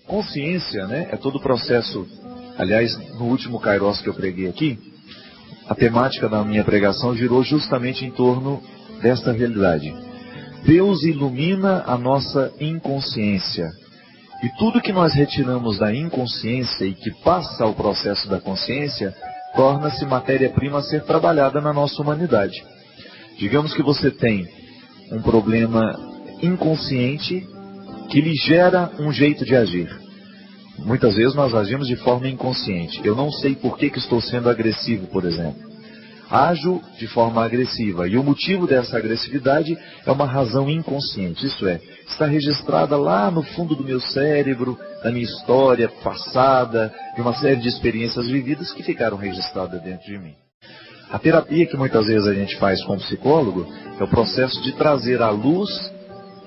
Consciência, né, é todo o processo. Aliás, no último Kairos que eu preguei aqui, a temática da minha pregação girou justamente em torno desta realidade. Deus ilumina a nossa inconsciência. E tudo que nós retiramos da inconsciência e que passa ao processo da consciência, torna-se matéria-prima a ser trabalhada na nossa humanidade. Digamos que você tem um problema inconsciente que lhe gera um jeito de agir. Muitas vezes nós agimos de forma inconsciente. Eu não sei por que estou sendo agressivo, por exemplo. Ajo de forma agressiva. E o motivo dessa agressividade é uma razão inconsciente. Isso é, está registrada lá no fundo do meu cérebro, da minha história passada, de uma série de experiências vividas que ficaram registradas dentro de mim. A terapia que muitas vezes a gente faz com o psicólogo é o processo de trazer a luz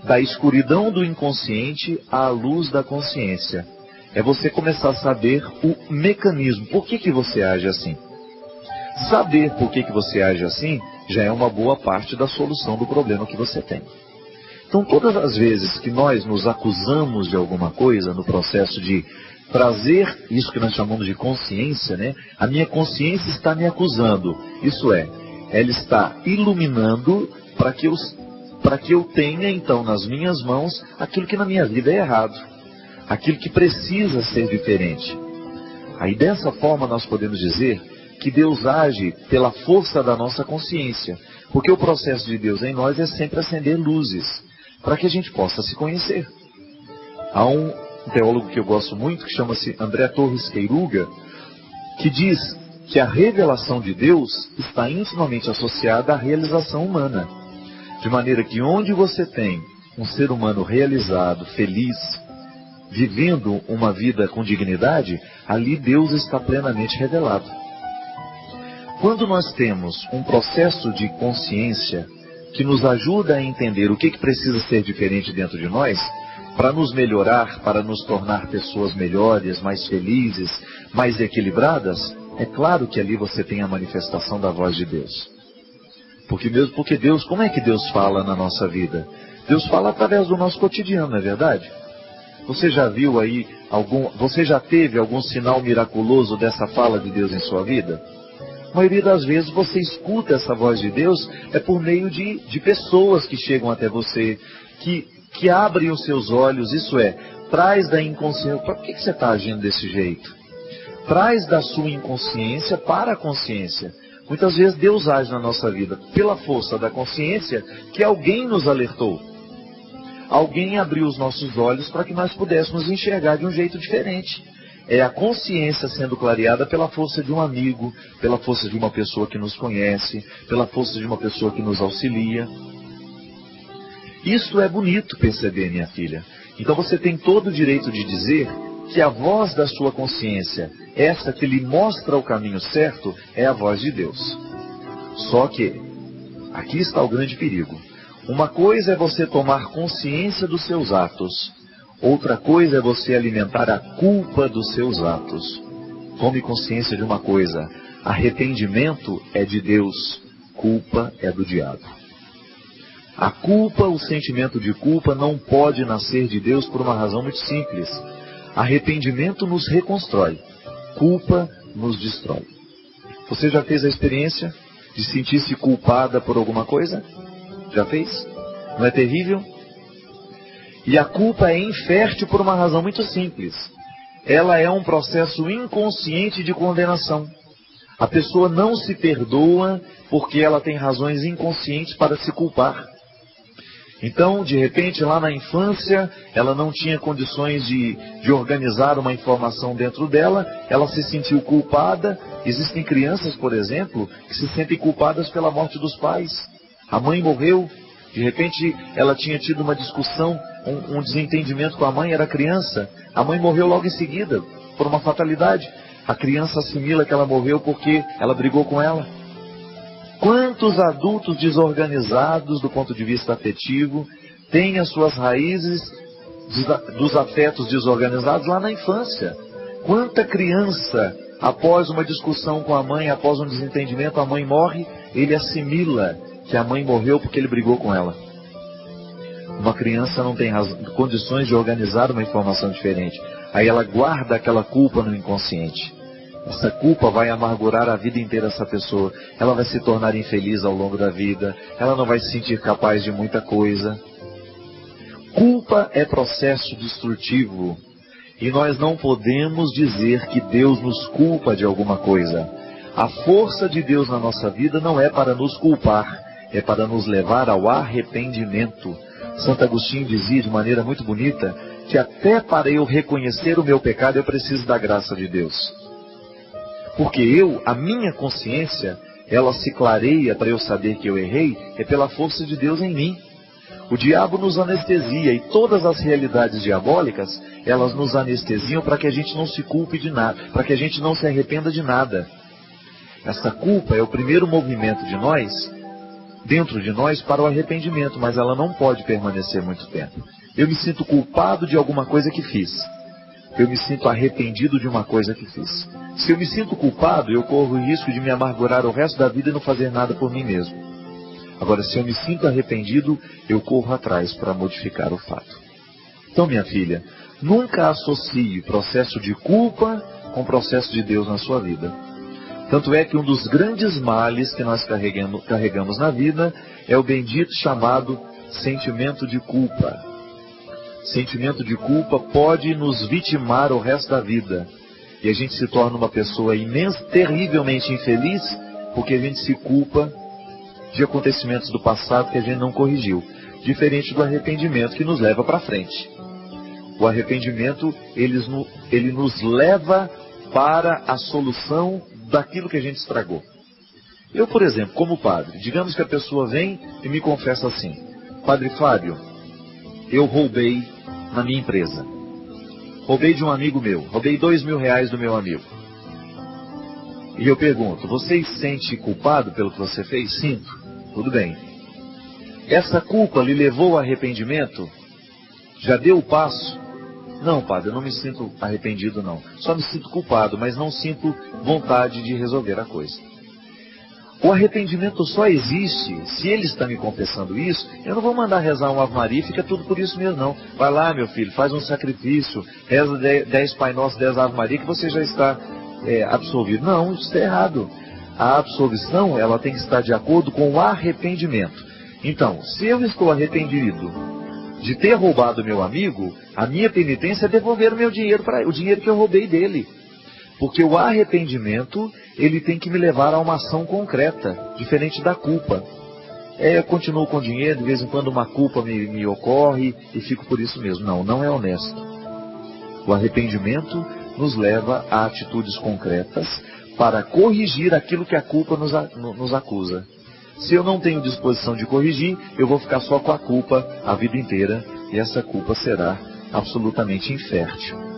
da escuridão do inconsciente à luz da consciência. É você começar a saber o mecanismo. Por que você age assim? Saber por que você age assim já é uma boa parte da solução do problema que você tem. Então, todas as vezes que nós nos acusamos de alguma coisa no processo de trazer isso que nós chamamos de consciência, né? A minha consciência está me acusando. Isso é, ela está iluminando para que eu tenha, então, nas minhas mãos aquilo que na minha vida é errado. Aquilo que precisa ser diferente. Aí, dessa forma, nós podemos dizer que Deus age pela força da nossa consciência. Porque o processo de Deus em nós é sempre acender luzes, para que a gente possa se conhecer. Há um teólogo que eu gosto muito, que chama-se André Torres Queiruga, que diz que a revelação de Deus está intimamente associada à realização humana. De maneira que onde você tem um ser humano realizado, feliz, vivendo uma vida com dignidade, ali Deus está plenamente revelado. Quando nós temos um processo de consciência que nos ajuda a entender o que precisa ser diferente dentro de nós, para nos melhorar, para nos tornar pessoas melhores, mais felizes, mais equilibradas, é claro que ali você tem a manifestação da voz de Deus. Porque Deus, como é que Deus fala na nossa vida? Deus fala através do nosso cotidiano, não é verdade? Você já viu aí você já teve algum sinal miraculoso dessa fala de Deus em sua vida? A maioria das vezes você escuta essa voz de Deus por meio de pessoas que chegam até você, que abrem os seus olhos, isso é, traz da inconsciência. Por que você está agindo desse jeito? Traz da sua inconsciência para a consciência. Muitas vezes Deus age na nossa vida pela força da consciência que alguém nos alertou. Alguém abriu os nossos olhos para que nós pudéssemos enxergar de um jeito diferente. É a consciência sendo clareada pela força de um amigo, pela força de uma pessoa que nos conhece, pela força de uma pessoa que nos auxilia. Isso é bonito perceber, minha filha. Então você tem todo o direito de dizer que a voz da sua consciência, essa que lhe mostra o caminho certo, é a voz de Deus. Só que, aqui está o grande perigo. Uma coisa é você tomar consciência dos seus atos. Outra coisa é você alimentar a culpa dos seus atos. Tome consciência de uma coisa. Arrependimento é de Deus. Culpa é do diabo. A culpa, o sentimento de culpa, não pode nascer de Deus por uma razão muito simples. Arrependimento nos reconstrói. Culpa nos destrói. Você já fez a experiência de sentir-se culpada por alguma coisa? Já fez? Não é terrível? E a culpa é infértil por uma razão muito simples. Ela é um processo inconsciente de condenação. A pessoa não se perdoa porque ela tem razões inconscientes para se culpar. Então, de repente, lá na infância, ela não tinha condições de organizar uma informação dentro dela, ela se sentiu culpada. Existem crianças, por exemplo, que se sentem culpadas pela morte dos pais. A mãe morreu, de repente ela tinha tido uma discussão, um desentendimento com a mãe, era criança. A mãe morreu logo em seguida, por uma fatalidade. A criança assimila que ela morreu porque ela brigou com ela. Quantos adultos desorganizados do ponto de vista afetivo têm as suas raízes dos afetos desorganizados lá na infância? Quanta criança, após uma discussão com a mãe, após um desentendimento, a mãe morre, ele assimila que a mãe morreu porque ele brigou com ela. Uma criança não tem condições de organizar uma informação diferente. Aí ela guarda aquela culpa no inconsciente. Essa culpa vai amargurar a vida inteira essa pessoa. Ela vai se tornar infeliz ao longo da vida. Ela não vai se sentir capaz de muita coisa. Culpa é processo destrutivo. E nós não podemos dizer que Deus nos culpa de alguma coisa. A força de Deus na nossa vida não é para nos culpar, é para nos levar ao arrependimento. Santo Agostinho dizia de maneira muito bonita que até para eu reconhecer o meu pecado eu preciso da graça de Deus. Porque a minha consciência, ela se clareia para eu saber que eu errei, é pela força de Deus em mim. O diabo nos anestesia e todas as realidades diabólicas, elas nos anestesiam para que a gente não se culpe de nada, para que a gente não se arrependa de nada. Essa culpa é o primeiro movimento de nós, dentro de nós, para o arrependimento, mas ela não pode permanecer muito tempo. Eu me sinto culpado de alguma coisa que fiz. Eu me sinto arrependido de uma coisa que fiz. Se eu me sinto culpado, eu corro o risco de me amargurar o resto da vida e não fazer nada por mim mesmo. Agora, se eu me sinto arrependido, eu corro atrás para modificar o fato. Então, minha filha, nunca associe o processo de culpa com o processo de Deus na sua vida. Tanto é que um dos grandes males que nós carregamos na vida é o bendito chamado sentimento de culpa. Sentimento de culpa pode nos vitimar o resto da vida. E a gente se torna uma pessoa terrivelmente infeliz porque a gente se culpa de acontecimentos do passado que a gente não corrigiu. Diferente do arrependimento que nos leva para frente. O arrependimento, ele nos leva para a solução daquilo que a gente estragou. Eu, por exemplo, como padre, digamos que a pessoa vem e me confessa assim: Padre Fábio, eu roubei na minha empresa. Roubei de um amigo meu. Roubei R$2.000 do meu amigo. E eu pergunto: você se sente culpado pelo que você fez? Sinto. Tudo bem. Essa culpa lhe levou ao arrependimento? Já deu o passo? Não, padre, eu não me sinto arrependido, não. Só me sinto culpado, mas não sinto vontade de resolver a coisa. O arrependimento só existe se ele está me confessando isso. Eu não vou mandar rezar uma Ave Maria e fica tudo por isso mesmo, não. Vai lá, meu filho, faz um sacrifício, reza 10 Pai Nosso, 10 Ave Maria, que você já está absolvido. Não, isso está errado. A absolvição, ela tem que estar de acordo com o arrependimento. Então, se eu estou arrependido de ter roubado meu amigo, a minha penitência é devolver o meu dinheiro para ele, o dinheiro que eu roubei dele. Porque o arrependimento, ele tem que me levar a uma ação concreta, diferente da culpa. Eu continuo com dinheiro, de vez em quando uma culpa me ocorre e fico por isso mesmo. Não, não é honesto. O arrependimento nos leva a atitudes concretas para corrigir aquilo que a culpa nos acusa. Se eu não tenho disposição de corrigir, eu vou ficar só com a culpa a vida inteira, e essa culpa será absolutamente infértil.